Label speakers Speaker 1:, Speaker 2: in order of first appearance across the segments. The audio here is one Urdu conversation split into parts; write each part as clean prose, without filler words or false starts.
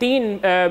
Speaker 1: 3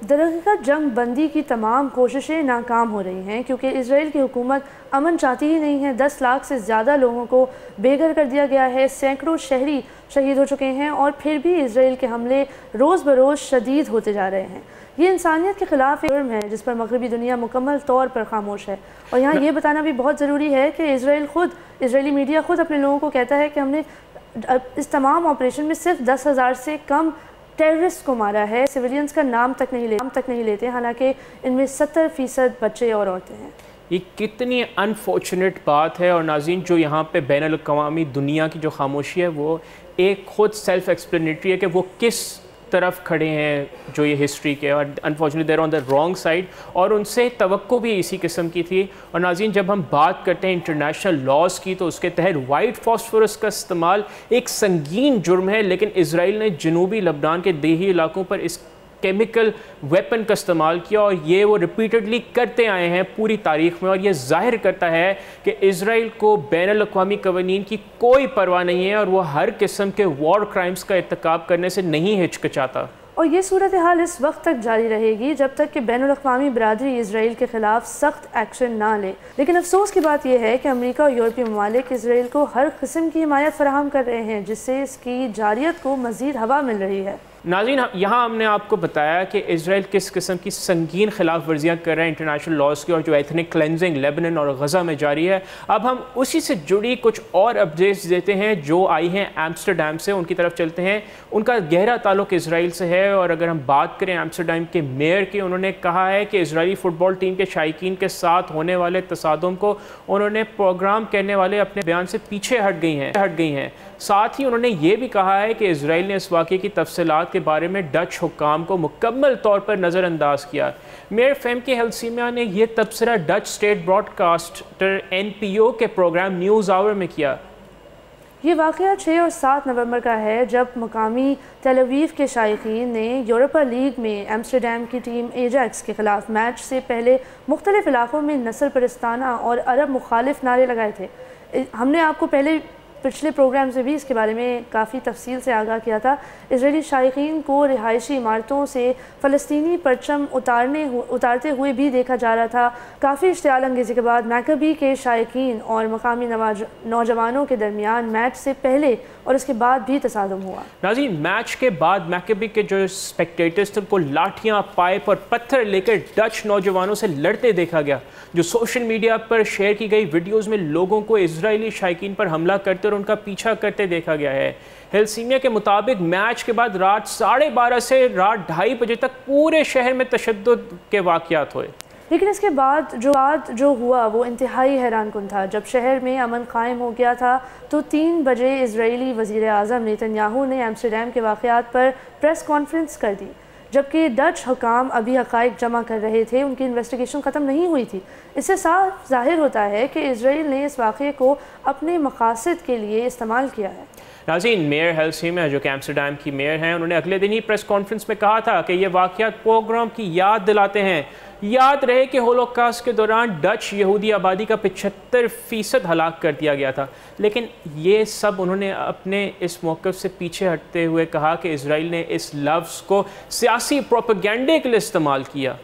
Speaker 2: درحقیقت جنگ بندی کی تمام کوششیں ناکام ہو رہی ہیں کیونکہ اسرائیل کی حکومت امن چاہتی ہی نہیں ہے۔ 10 لاکھ سے زیادہ لوگوں کو بے گھر کر دیا گیا ہے، سینکڑوں شہری شہید ہو چکے ہیں اور پھر بھی اسرائیل کے حملے روز بروز شدید ہوتے جا رہے ہیں۔ یہ انسانیت کے خلاف ایک جرم ہے جس پر مغربی دنیا مکمل طور پر خاموش ہے، اور یہاں یہ بتانا بھی بہت ضروری ہے کہ اسرائیلی میڈیا خود اپنے لوگوں کو کہتا ہے کہ ہم نے اس تمام آپریشن میں صرف 10,000 سے کم ٹیررسٹ کو مارا ہے، سویلینز کا نام تک نہیں لیتے، حالانکہ ان میں 70% بچے اور عورتیں ہیں۔
Speaker 1: یہ کتنی انفارچونیٹ بات ہے، اور ناظرین جو یہاں پہ بین الاقوامی دنیا کی جو خاموشی ہے وہ ایک خود سیلف ایکسپلینیٹری ہے کہ وہ کس طرف کھڑے ہیں جو یہ ہسٹری کے، اور unfortunately there on the wrong side, اور ان سے توقع بھی اسی قسم کی تھی۔ اور ناظرین جب ہم بات کرتے ہیں انٹرنیشنل لاز کی تو اس کے تحت وائٹ فاسفورس کا استعمال ایک سنگین جرم ہے، لیکن اسرائیل نے جنوبی لبنان کے دیہی علاقوں پر اس کیمیکل ویپن کا استعمال کیا، اور یہ وہ ریپیٹڈلی کرتے آئے ہیں پوری تاریخ میں، اور یہ ظاہر کرتا ہے کہ اسرائیل کو بین الاقوامی قوانین کی کوئی پرواہ نہیں ہے اور وہ ہر قسم کے وار کرائمز کا ارتکاب کرنے سے نہیں ہچکچاتا۔ اور
Speaker 2: یہ صورتحال اس وقت تک جاری رہے گی جب تک کہ بین الاقوامی برادری اسرائیل کے خلاف سخت ایکشن نہ لے، لیکن افسوس کی بات یہ ہے کہ امریکہ اور یورپی ممالک اسرائیل کو ہر قسم کی حمایت فراہم کر رہے ہیں، جس سے اس کی جارحیت کو مزید ہوا مل رہی ہے۔
Speaker 1: ناظرین یہاں ہم نے آپ کو بتایا کہ اسرائیل کس قسم کی سنگین خلاف ورزیاں کر رہے ہیں انٹرنیشنل لاز کی، اور جو ایتھنک کلینزنگ لیبنن اور غزہ میں جاری ہے۔ اب ہم اسی سے جڑی کچھ اور اپڈیٹس دیتے ہیں جو آئی ہیں ایمسٹرڈیم سے، ان کی طرف چلتے ہیں۔ ان کا گہرا تعلق اسرائیل سے ہے، اور اگر ہم بات کریں ایمسٹرڈیم کے میئر کی، انہوں نے کہا ہے کہ اسرائیلی فٹ بال ٹیم کے شائقین کے ساتھ ہونے والے تصادم کو انہوں نے پروگرام کرنے والے اپنے بیان سے پیچھے ہٹ گئی ہیں۔ ساتھ ہی انہوں نے یہ بھی کہا ہے کہ اسرائیل نے اس واقعے کی تفصیلات کے بارے میں ڈچ حکام کو مکمل طور پر نظر انداز کیا۔ میئر فیمکے ہیلسیمیا نے یہ تبصرہ Dutch state broadcaster NPO کے پروگرام نیوز آور میں کیا۔
Speaker 2: یہ واقعہ 6 اور 7 نومبر کا ہے جب مقامی تیل اویو کے شائقین نے یورپا لیگ میں ایمسٹرڈیم کی ٹیم ایجیکس کے خلاف میچ سے پہلے مختلف علاقوں میں نسل پرستانہ اور عرب مخالف نعرے لگائے تھے۔ ہم نے آپ کو پچھلے پروگرام سے بھی اس کے بارے میں کافی تفصیل سے آگاہ کیا تھا۔ اسرائیلی شائقین کو رہائشی عمارتوں سے فلسطینی پرچم اتارتے ہوئے بھی دیکھا جا رہا تھا۔ کافی اشتعال انگیزی کے بعد میکابی کے شائقین اور مقامی نوجوانوں کے درمیان میچ سے پہلے اور اس کے بعد بھی تصادم ہوا۔
Speaker 1: ناظرین میچ کے بعد میکابی کے جو اسپیکٹیٹرز تھے ان کو لاٹھیاں، پائپ اور پتھر لے کر ڈچ نوجوانوں سے لڑتے دیکھا گیا۔ جو سوشل میڈیا پر شیئر کی گئی ویڈیوز میں لوگوں کو اسرائیلی شائقین پر حملہ کرتے اور ان کا پیچھا کرتے دیکھا گیا ہے۔ ہیلسیمیا کے مطابق میچ کے بعد رات 12:30 سے رات 2:30 بجے تک پورے شہر میں تشدد کے واقعات ہوئے،
Speaker 2: لیکن اس کے بعد جو ہوا وہ انتہائی حیران کن تھا۔ جب شہر میں امن قائم ہو گیا تھا تو 3 بجے اسرائیلی وزیر اعظم نیتن یاہو نے ایمسٹرڈیم کے واقعات پر پریس کانفرنس کر دی، جبکہ ڈچ حکام ابھی حقائق جمع کر رہے تھے، ان کی انویسٹیگیشن ختم نہیں ہوئی تھی۔ اس سے صاف ظاہر ہوتا ہے کہ اسرائیل نے اس واقعے کو اپنے مقاصد کے لیے استعمال کیا ہے۔
Speaker 1: ناظرین میئر ہیلسیمیا جو کہ ایمسٹرڈیم کی میئر ہیں، انہوں نے اگلے دن ہی پریس کانفرنس میں کہا تھا کہ یہ واقعات پروگرام کی یاد دلاتے ہیں۔ یاد رہے کہ ہولوکاسٹ کے دوران ڈچ یہودی آبادی کا 75% ہلاک کر دیا گیا تھا، لیکن یہ سب انہوں نے اپنے اس موقف سے پیچھے ہٹتے ہوئے کہا کہ اسرائیل نے اس لفظ کو سیاسی پروپیگنڈے کے لیے استعمال کیا۔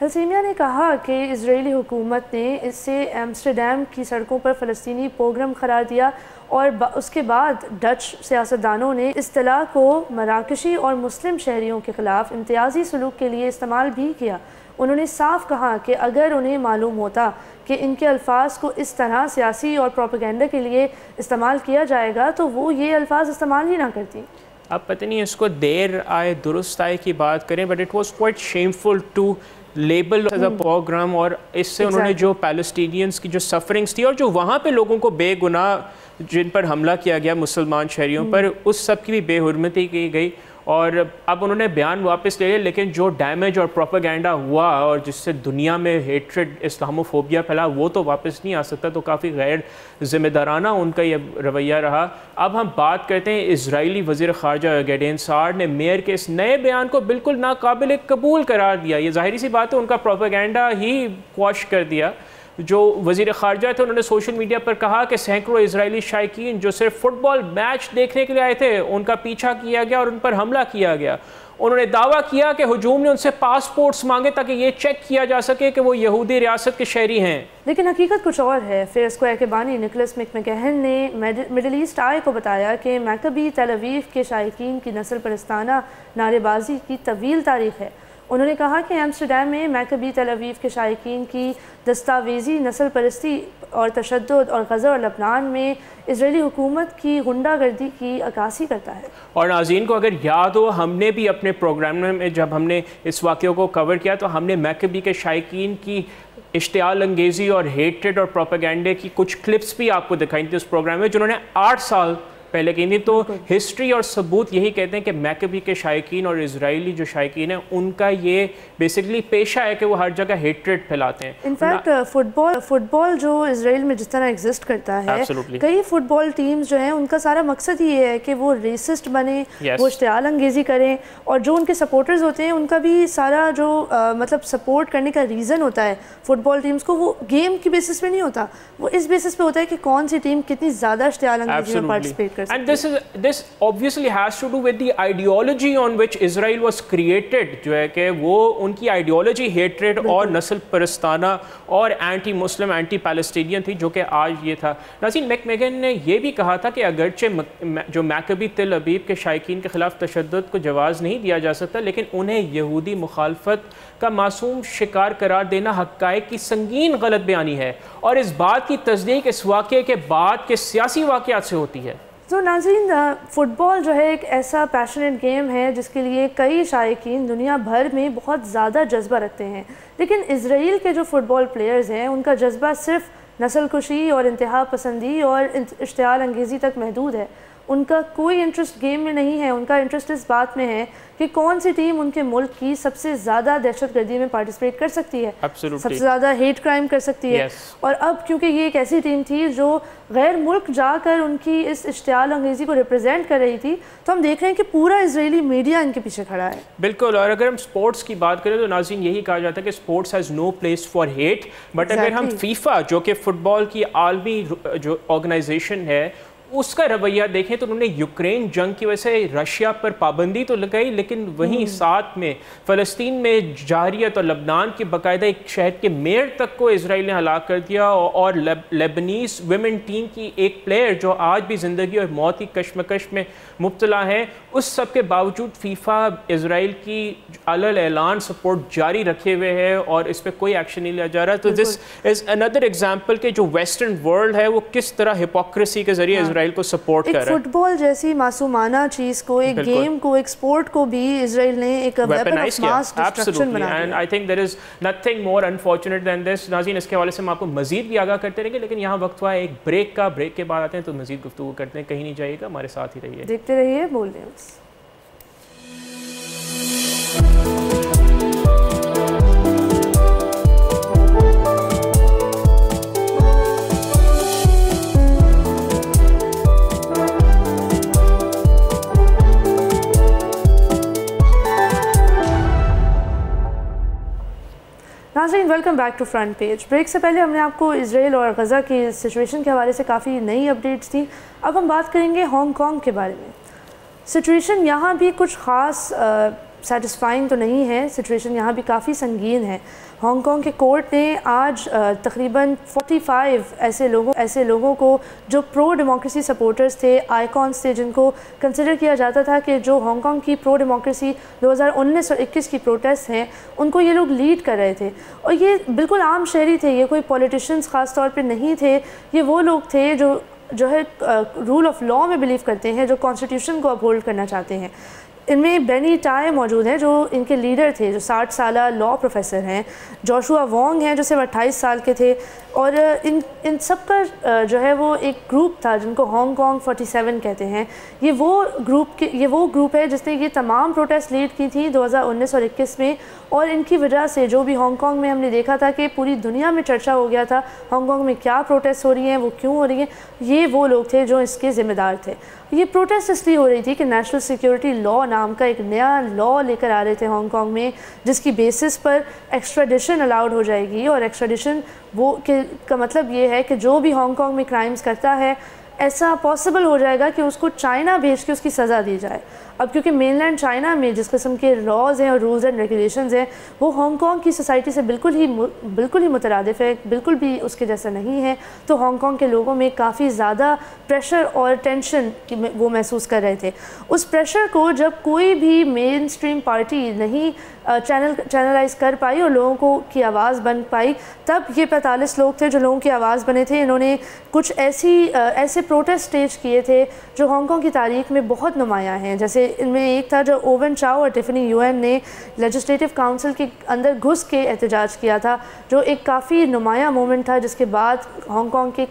Speaker 2: ہیلسیمیا نے کہا کہ اسرائیلی حکومت نے اس سے ایمسٹرڈیم کی سڑکوں پر فلسطینی پوگرم قرار دیا، اور اس کے بعد ڈچ سیاستدانوں نے اصطلاح کو مراکشی اور مسلم شہریوں کے خلاف امتیازی سلوک کے لیے استعمال بھی کیا۔ انہوں نے صاف کہا کہ اگر انہیں معلوم ہوتا کہ ان کے الفاظ کو اس طرح سیاسی اور پروپیگنڈا کے لیے استعمال کیا جائے گا تو وہ یہ الفاظ استعمال ہی نہ کرتی۔
Speaker 1: اب پتہ نہیں اس کو دیر آئے درست آئے کی بات کریں، but it was quite shameful to label as a program, اور اس سے انہوں نے جو پیلسٹینینز کی جو سفرنگز تھی اور جو وہاں پہ لوگوں کو بے گناہ جن پر حملہ کیا گیا مسلمان شہریوں پر، اس سب کی بھی بے حرمتی کی گئی، اور اب انہوں نے بیان واپس لے لیا، لیکن جو ڈیمیج اور پروپیگنڈا ہوا اور جس سے دنیا میں ہیٹریڈ اسلاموفوبیا پھیلا وہ تو واپس نہیں آ سکتا، تو کافی غیر ذمہ دارانہ ان کا یہ رویہ رہا۔ اب ہم بات کرتے ہیں اسرائیلی وزیر خارجہ گیڈین سار نے میئر کے اس نئے بیان کو بالکل ناقابل قبول قرار دیا۔ یہ ظاہری سی بات ہے، ان کا پروپیگنڈا ہی قواش کر دیا۔ جو وزیر خارجہ تھے انہوں نے سوشل میڈیا پر کہا کہ سینکڑوں اسرائیلی شائقین جو صرف فٹ بال میچ دیکھنے کے لیے آئے تھے ان کا پیچھا کیا گیا اور ان پر حملہ کیا گیا۔ انہوں نے دعویٰ کیا کہ ہجوم نے ان سے پاسپورٹس مانگے تاکہ یہ چیک کیا جا سکے کہ وہ یہودی ریاست کے شہری ہیں.
Speaker 2: لیکن حقیقت کچھ اور ہے. فیئر اسکوائر کے بانی نکولس مکمہن نے مڈل ایسٹ آئی کو بتایا کہ میکابی تل اویو کے شائقین کی نسل پرستانہ نعرے بازی کی طویل تاریخ ہے. انہوں نے کہا کہ ایمسٹرڈیم میں میکابی تل اویو کے شائقین کی دستاویزی نسل پرستی اور تشدد اور غزہ اور لبنان میں اسرائیلی حکومت کی غنڈہ گردی کی عکاسی کرتا ہے. اور
Speaker 1: ناظرین کو اگر یاد ہو، ہم نے بھی اپنے پروگرام میں جب ہم نے اس واقعے کو کور کیا تو ہم نے میکابی کے شائقین کی اشتعال انگیزی اور ہیٹریڈ اور پروپیگنڈے کی کچھ کلپس بھی آپ کو دکھائی تھی اس پروگرام میں، جنہوں نے 8 سال پہلے کی تھی. تو ہسٹری اور ثبوت یہی کہتے ہیں کہ میکابی کے شائقین اور اسرائیلی جو شائقین ہیں ان کا یہ بیسکلی پیشہ ہے کہ وہ ہر جگہ ہیٹریڈ پھیلاتے ہیں.
Speaker 2: انفیکٹ فٹ بال جو اسرائیل میں جس طرح ایگزسٹ کرتا ہے، کئی فٹ بال ٹیمز جو ہیں ان کا سارا مقصد یہ ہے کہ وہ ریسسٹ بنے، وہ اشتعال انگیزی کریں، اور جو ان کے سپورٹرز ہوتے ہیں ان کا بھی سارا جو مطلب سپورٹ کرنے کا ریزن ہوتا ہے فٹ بال ٹیمز کو، وہ گیم کی بیسس پہ نہیں ہوتا، وہ اس بیسس پہ ہوتا ہے کہ کون سی ٹیم کتنی زیادہ اشتعال انگیزی میں participate.
Speaker 1: And this obviously has to do with the ideology on which Israel was created, جو ہے کہ وہ ان کی آئیڈیالوجی ہیٹریڈ اور نسل پرستانہ اور اینٹی مسلم اینٹی پیلسٹینین تھی، جو کہ آج یہ تھا. ناظرین، مکمہن نے یہ بھی کہا تھا کہ اگرچہ جو میکابی تل ابیب کے شائقین کے خلاف تشدد کو جواز نہیں دیا جا سکتا، لیکن انہیں یہودی مخالفت کا معصوم شکار قرار دینا حقائق کی سنگین غلط بیانی ہے، اور اس بات کی تصدیق اس واقعے کے بعد کے سیاسی واقعات سے ہوتی ہے.
Speaker 2: تو ناظرین، فٹ بال جو ہے ایک ایسا پیشنیٹ گیم ہے جس کے لیے کئی شائقین دنیا بھر میں بہت زیادہ جذبہ رکھتے ہیں، لیکن اسرائیل کے جو فٹ بال پلیئرز ہیں ان کا جذبہ صرف نسل کشی اور انتہا پسندی اور اشتعال انگیزی تک محدود ہے. ان کا کوئی انٹرسٹ گیم میں نہیں ہے، ان کا انٹرسٹ اس بات میں ہے کہ کون سی ٹیم ان کے ملک کی سب سے زیادہ دہشت گردی میں پارٹیسپیٹ کر سکتی ہے، سب سے زیادہ ہیٹ کرائم کر سکتی ہے. اور اب کیونکہ یہ ایک ایسی ٹیم تھی جو غیر ملک جا کر ان کی اس اشتعال انگیزی کو ریپرزینٹ کر رہی تھی، تو ہم دیکھ رہے ہیں کہ پورا اسرائیلی میڈیا ان کے پیچھے کھڑا ہے.
Speaker 1: بالکل. اور اگر ہم سپورٹس کی بات کریں تو ناظرین یہی کہا جاتا ہے کہ sports has no place for hate, but اگر ہم فیفا جو کہ فٹ بال کی عالمی جو آرگنائزیشن ہے اس کا رویہ دیکھیں تو انہوں نے یوکرین جنگ کی وجہ سے رشیا پر پابندی تو لگائی، لیکن وہیں ساتھ میں فلسطین میں جارحیت اور لبنان کی باقاعدہ ایک شہر کے میئر تک کو اسرائیل نے ہلاک کر دیا، اور لیبنیز ویمن ٹیم کی ایک پلیئر جو آج بھی زندگی اور موت کی کشمکش میں مبتلا ہے. اس سب کے باوجود فیفا اسرائیل کی علل اعلان سپورٹ جاری رکھے ہوئے ہے اور اس پہ کوئی ایکشن نہیں لیا جا رہا. تو دس از اندر ایگزامپل کہ جو ویسٹرن ورلڈ ہے وہ کس طرح ہپوکریسی کے ذریعے اسرائیل کو سپورٹ کر رہا ہے.
Speaker 2: ایک فٹ بال جیسی معصومانہ چیز کو، ایک گیم کو، ایک سپورٹ کو بھی اسرائیل نے ایک ویپن آف ماس ڈسٹرکشن بنا دیا.
Speaker 1: And I think there is nothing more unfortunate than this. ناظرین، اس کے حوالے سے ہم آپ کو مزید بھی آگاہ کرتے رہیں گے، لیکن یہاں وقت ہوا ہے ایک بریک کا. بریک کے بعد آتے ہیں تو مزید گفتگو کرتے ہیں. کہیں نہیں جائیے گا، ہمارے ساتھ ہی رہیے،
Speaker 2: دیکھتے رہیے بول نیوز. ناظرین، welcome back to front page. Break سے پہلے ہم نے آپ کو اسرائیل اور غزہ کی سچویشن کے حوالے سے کافی نئی اپڈیٹس تھیں. اب ہم بات کریں گے ہانگ کانگ کے بارے میں. سچویشن یہاں بھی کچھ خاص سیٹسفائنگ تو نہیں ہے، سچویشن یہاں بھی کافی سنگین ہے. ہانگ کانگ کے کورٹ نے آج تقریباً 45 ایسے لوگوں کو جو پرو ڈیموکریسی سپورٹرز تھے، آئیکونس تھے، جن کو کنسیڈر کیا جاتا تھا کہ جو ہانگ کانگ کی پرو ڈیموکریسی 2019 اور 21 کی پروٹیسٹ ہیں ان کو یہ لوگ لیڈ کر رہے تھے. اور یہ بالکل عام شہری تھے، یہ کوئی پولیٹیشنز خاص طور پہ نہیں تھے. یہ وہ لوگ تھے جو ہے رول آف لاء میں بلیو کرتے ہیں، جو کانسٹیٹیوشن کو اپہولڈ کرنا چاہتے ہیں. ان میں بینی ٹائے موجود ہیں جو ان کے لیڈر تھے، جو 60 سالہ لاء پروفیسر ہیں. جوشوا وانگ ہیں جو صرف 28 سال کے تھے. اور ان سب کا جو ہے وہ ایک گروپ تھا جن کو ہانگ کانگ 47 کہتے ہیں. یہ وہ گروپ ہے جس نے یہ تمام پروٹیسٹ لیڈ کی تھی 2019 اور 21 میں. اور ان کی وجہ سے جو بھی ہانگ کانگ میں ہم نے دیکھا تھا کہ پوری دنیا میں چرچا ہو گیا تھا ہانگ کانگ میں کیا پروٹیسٹ ہو رہی ہیں، وہ کیوں ہو رہی ہیں، یہ وہ لوگ تھے جو اس کے ذمہ دار تھے. یہ پروٹیسٹ اس لیے ہو رہی تھی کہ نیشنل سیکیورٹی لاء نام کا ایک نیا لاء لے کر آ رہے تھے ہانگ کانگ میں، جس کی بیسس پر ایکسٹریڈیشن الاؤڈ ہو جائے گی. اور ایکسٹریڈیشن کا مطلب یہ ہے کہ جو بھی ہانگ کانگ میں کرائمز کرتا ہے ایسا پاسبل ہو جائے گا کہ اس کو چائنا بھیج کے اس کی سزا دی جائے. اب کیونکہ مین لینڈ چائنا میں جس قسم کے لاز ہیں اور رولز اینڈ ریگولیشنز ہیں وہ ہانگ کانگ کی سوسائٹی سے بالکل ہی مترادف ہے, بالکل بھی اس کے جیسا نہیں ہے. تو ہانگ کانگ کے لوگوں میں کافی زیادہ پریشر اور ٹینشن وہ محسوس کر رہے تھے. اس پریشر کو جب کوئی بھی مین اسٹریم پارٹی نہیں چینلائز کر پائی اور لوگوں کی آواز بن پائی, تب یہ 45 لوگ تھے جو لوگوں کی آواز بنے تھے. انہوں نے کچھ ایسے پروٹیسٹ اسٹیج کیے تھے جو ہانگ کانگ کی تاریخ میں بہت نمایاں ہیں. جیسے ان میں ایک تھا جو اوون چاؤ اور ٹیفنی یوئن نے لیجسلیٹو کاؤنسل کے اندر گھس کے احتجاج کیا تھا, جو ایک کافی نمایاں مومنٹ تھا, جس کے بعد ہانگ کانگ کے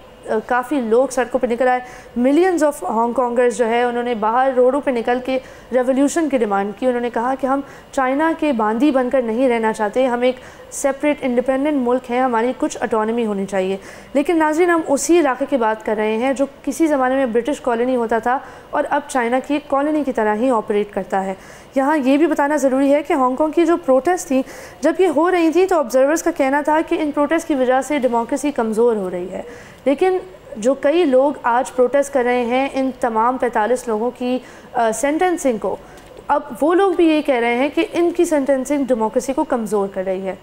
Speaker 2: کافی لوگ سڑکوں پہ نکل آئے. ملینز آف ہانگ کانگرز جو ہے انہوں نے باہر روڈوں پہ نکل کے ریولیوشن کی ڈیمانڈ کی. انہوں نے کہا کہ ہم چائنا کے باندی بن کر نہیں رہنا چاہتے, ہم ایک سیپریٹ انڈیپینڈنٹ ملک ہیں, ہماری کچھ اٹانومی ہونی چاہیے. لیکن ناظرین, ہم اسی علاقے کی بات کر رہے ہیں جو کسی زمانے میں برٹش کالونی ہوتا تھا اور اب چائنا کی ایک کالونی کی طرح ہی آپریٹ کرتا ہے. یہاں یہ بھی بتانا ضروری ہے کہ ہانگ کانگ کی جو پروٹیسٹ تھیں جب یہ ہو رہی تھیں تو آبزرورز کا کہنا تھا کہ ان پروٹیسٹ کی وجہ سے ڈیموکریسی کمزور ہو رہی ہے. لیکن جو کئی لوگ آج پروٹیسٹ کر رہے ہیں ان تمام 45 لوگوں کی سینٹنسنگ کو, اب وہ لوگ بھی یہ کہہ رہے ہیں کہ ان کی سینٹنسنگ ڈیموکریسی کو کمزور کر رہی ہے.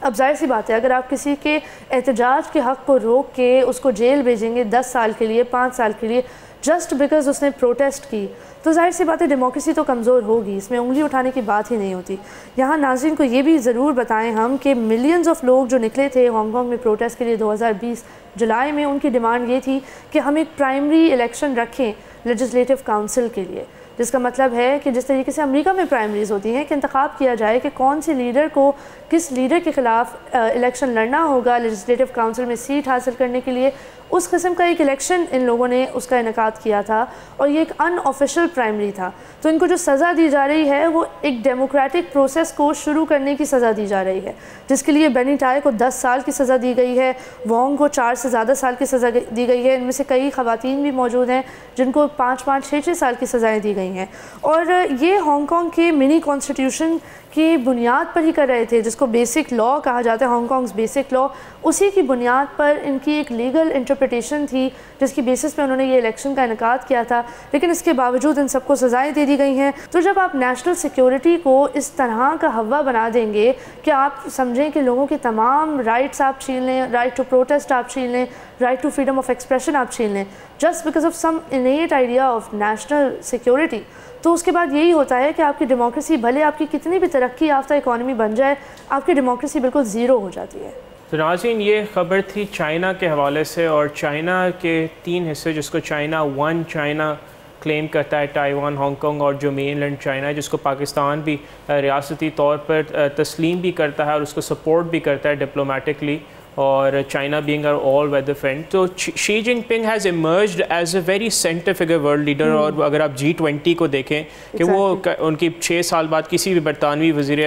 Speaker 2: اب ظاہر سی بات ہے, اگر آپ کسی کے احتجاج کے حق کو روک کے اس کو جیل بھیجیں گے 10 سال کے لیے, 5 سال کے لیے, جسٹ بیکاز اس نے پروٹیسٹ کی, تو ظاہر سی بات ہے ڈیموکریسی تو کمزور ہوگی, اس میں انگلی اٹھانے کی بات ہی نہیں ہوتی. یہاں ناظرین کو یہ بھی ضرور بتائیں ہم کہ ملینز آف لوگ جو نکلے تھے ہانگ کانگ میں پروٹیسٹ کے لیے 2020 جولائی میں, ان کی ڈیمانڈ یہ تھی کہ ہم ایک پرائمری الیکشن رکھیں لیجسلیٹو کاؤنسل کے لیے, جس کا مطلب ہے کہ جس طریقے سے امریکہ میں پرائمریز ہوتی ہیں کہ انتخاب کیا جائے کہ کون سے لیڈر کو کس لیڈر کے خلاف الیکشن لڑنا ہوگا لیجسلیٹو کاؤنسل میں سیٹ حاصل کرنے کے لیے, اس قسم کا ایک الیکشن ان لوگوں نے اس کا انعقاد کیا تھا اور یہ ایک ان آفیشیل پرائمری تھا. تو ان کو جو سزا دی جا رہی ہے وہ ایک ڈیموکریٹک پروسیس کو شروع کرنے کی سزا دی جا رہی ہے, جس کے لیے بینی ٹائی کو 10 سال کی سزا دی گئی ہے, وانگ کو 4 سے زیادہ سال کی سزا دی گئی ہے. ان میں سے کئی خواتین بھی موجود ہیں جن کو 5-5, 6-6 سال کی سزائیں دی گئی ہیں. اور یہ ہانگ کانگ کے منی کانسٹیٹیوشن کی بنیاد پر ہی کر رہے تھے, جس کو بیسک لا کہا جاتا ہے, ہانگ کانگز بیسک لا. اسی کی بنیاد پر ان کی ایک لیگل انٹرپریٹیشن تھی جس کی بیسس پہ انہوں نے یہ الیکشن کا انعقاد کیا تھا. لیکن اس کے باوجود ان سب کو سزائیں دے دی گئی ہیں. تو جب آپ نیشنل سیکیورٹی کو اس طرح کا ہوا بنا دیں گے کہ آپ سمجھیں کہ لوگوں کے تمام رائٹس آپ چھین لیں, رائٹ ٹو پروٹیسٹ آپ چھین لیں, right to freedom of expression آپ چھین لیں, just because of some innate idea of national security, تو اس کے بعد یہی ہوتا ہے کہ آپ کی ڈیموکریسی بھلے آپ کی کتنی بھی ترقی یافتہ اکانومی بن جائے, آپ کی ڈیموکریسی بالکل زیرو ہو جاتی ہے.
Speaker 1: تو ناظرین, یہ خبر تھی چائنا کے حوالے سے, اور چائنا کے 3 حصے جس کو چائنا 1 چائنا کلیم کرتا ہے, تائیوان, ہانگ کانگ اور جو مین لینڈ چائنا ہے, جس کو پاکستان بھی ریاستی طور پر تسلیم بھی کرتا ہے اور اس کو سپورٹ بھی کرتا ہے ڈپلومیٹکلی, اور China being our all weather friend. تو Xi Jinping has emerged as a very centre figure world leader. اور اگر آپ G20 کو دیکھیں کہ وہ ان کی 6 سال بعد کسی بھی برطانوی وزیر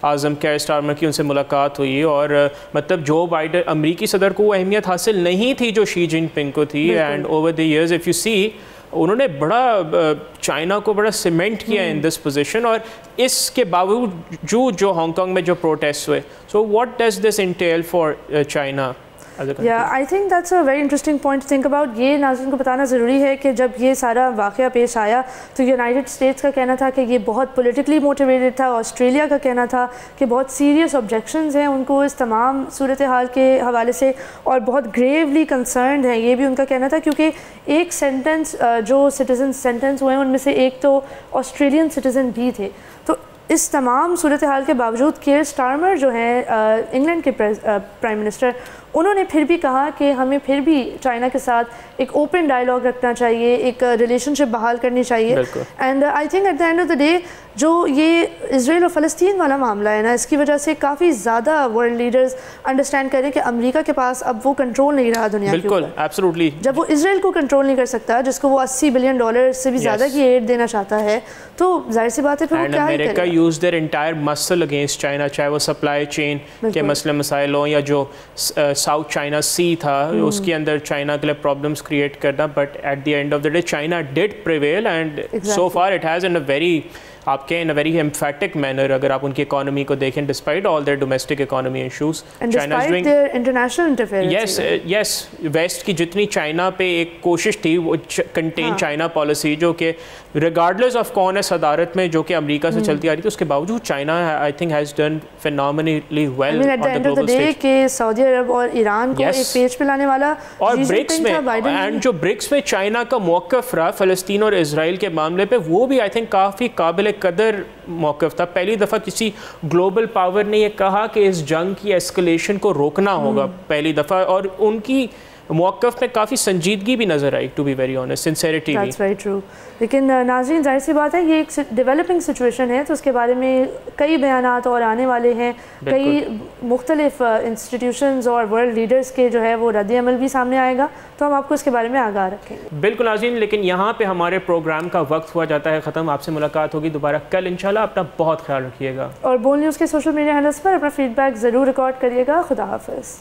Speaker 1: اعظم کیئر سٹارمر کی ان سے ملاقات ہوئی, اور مطلب جو بائیڈن امریکی صدر کو وہ اہمیت حاصل نہیں تھی جو شی جن پنگ کو تھی. And over the years if you see انہوں نے بڑا چائنا کو بڑا سیمنٹ کیا ان دس پوزیشن. اور اس کے باوجود جو ہانگ کانگ میں جو پروٹیسٹ ہوئے, so what does this entail for China?
Speaker 2: I think that's a very interesting point to think about. یہ ناظرین کو بتانا ضروری ہے کہ جب یہ سارا واقعہ پیش آیا تو یونائٹڈ اسٹیٹس کا کہنا تھا کہ یہ بہت پولیٹیکلی موٹیویٹڈ تھا, آسٹریلیا کا کہنا تھا کہ بہت سیریس آبجیکشنز ہیں ان کو اس تمام صورتحال کے حوالے سے, اور بہت گریولی کنسرنڈ ہیں, یہ بھی ان کا کہنا تھا. کیونکہ ایک سینٹنس جو سٹیزن سینٹنس ہوئے ہیں ان میں سے ایک تو آسٹریلین سٹیزن بھی تھے. تو اس تمام صورتحال کے باوجود کیئر سٹارمر جو ہیں انگلینڈ کے پرائم منسٹر, انہوں نے پھر بھی کہا کہ ہمیں پھر بھی چائنا کے ساتھ ایک اوپن ڈائیلاگ رکھنا چاہیے, ایک ریلیشن شپ بحال کرنی چاہیے. And I think at the end of the day جو یہ اسرائیل اور فلسطین والا معاملہ ہے نا, اس کی وجہ سے کافی زیادہ ورلڈ لیڈرز انڈرسٹینڈ کریں کہ امریکہ کے پاس اب وہ کنٹرول نہیں رہا دنیا کے اوپر.
Speaker 1: ایبسلیوٹلی.
Speaker 2: جب وہ اسرائیل کو کنٹرول نہیں کر سکتا, جس کو وہ $80 بلین سے بھی زیادہ کی ایڈ دینا چاہتا ہے, تو ظاہر سی بات ہے پھر وہ کیا ہی کرے گا.
Speaker 1: امریکہ یوز دیئر انٹائر مسل اگینسٹ چائنا, چاہے وہ سپلائی چین کے مسئلے مسائل ہوں یا جو ساؤتھ چائنا سی تھا اس کے اندر چائنا کے لیے پرابلمس کریٹ کرنا. But at the end of the day China did prevail, and so far it has in a very آپ کے ان اے ویری ایمفیٹک مینر اگر آپ ان کی اکانومی کو دیکھیں despite all their domestic economy issues yes west کی جتنی چائنا پہ ایک کوشش تھی وہ کنٹین چائنا پالیسی جو کہ ریگارڈلیس آف کون ہے صدارت میں جو کہ امریکہ سے چلتی آ رہی تھی اس کے باوجود China I think has done phenomenally well on the global stage
Speaker 2: کہ سعودی عرب اور ایران کو ایک پیج پہ لانے والا
Speaker 1: اور برکس میں اینڈ جو برکس میں چائنا کا موقف رہا فلسطین اور اسرائیل کے معاملے پہ وہ بھی آئی تھنک کافی قابل قدر موقف تھا. پہلی دفعہ کسی گلوبل پاور نے یہ کہا کہ اس جنگ کی ایسکلیشن کو روکنا ہوگا پہلی دفعہ, اور ان کی موقف میں کافی سنجیدگی بھی نظر آئی, to be very honest, sincerity بھی.
Speaker 2: That's very true. لیکن ناظرین ظاہر سی بات ہے یہ ایک ڈیولپنگ سچویشن ہے تو اس کے بارے میں کئی بیانات اور آنے والے ہیں, کئی مختلف انسٹیٹیوشنز اور ورلڈ لیڈرز کے جو ہے وہ رد عمل بھی سامنے آئے گا, تو ہم آپ کو اس کے بارے میں آگاہ رکھیں گے.
Speaker 1: بالکل ناظرین, لیکن یہاں پہ ہمارے پروگرام کا وقت ہوا جاتا ہے ختم. آپ سے ملاقات ہوگی دوبارہ کل انشاءاللہ. اپنا بہت خیال رکھیے گا
Speaker 2: اور بول نیوز کے سوشل میڈیا ہینڈلز پر اپنا فیڈ بیک ضرور ریکارڈ کریے گا. خدا حافظ.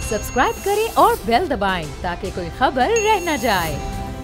Speaker 3: سبسکرائب کریں اور بیل دبائیں تاکہ کوئی خبر رہ نہ جائے.